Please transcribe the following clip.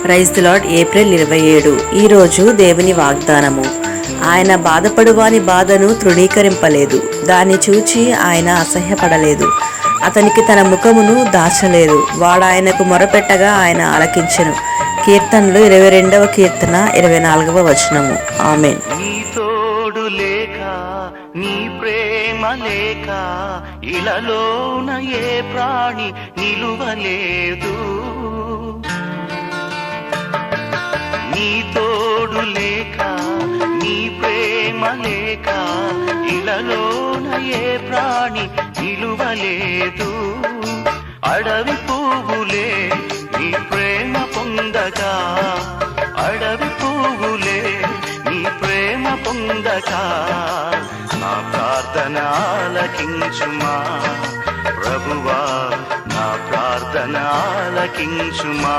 Praise the lord. April 27 ఈరోజు దేవుని వాగ్దానము. ఆయన బాధపడువాని బాధను తృణీకరింపలేదు, దాన్ని చూచి ఆయన అసహ్యపడలేదు. అతనికి తన ముఖమును దాచలేదు. వాడాయనకు మొరపెట్టగా ఆయన ఆలకించెను. కీర్తనలు 22వ కీర్తన 24వ వచనము. ఆమేన్. నీ తోడు లేక, నీ ప్రేమ లేక, ఇలలోన ఏ ప్రాణి నిలువలేదు. నీ తోడు లేక, నీ ప్రేమ లేక, ఇలలోన ఏ ప్రాణి నిలువలేదు. అడవి పువ్వులే నీ ప్రేమ పొందగా, అడవి పువ్వులే నీ ప్రేమ పొందగా, నా ప్రార్థన ఆలకించుమా ప్రభువా, నా ప్రార్థన ఆలకించుమా.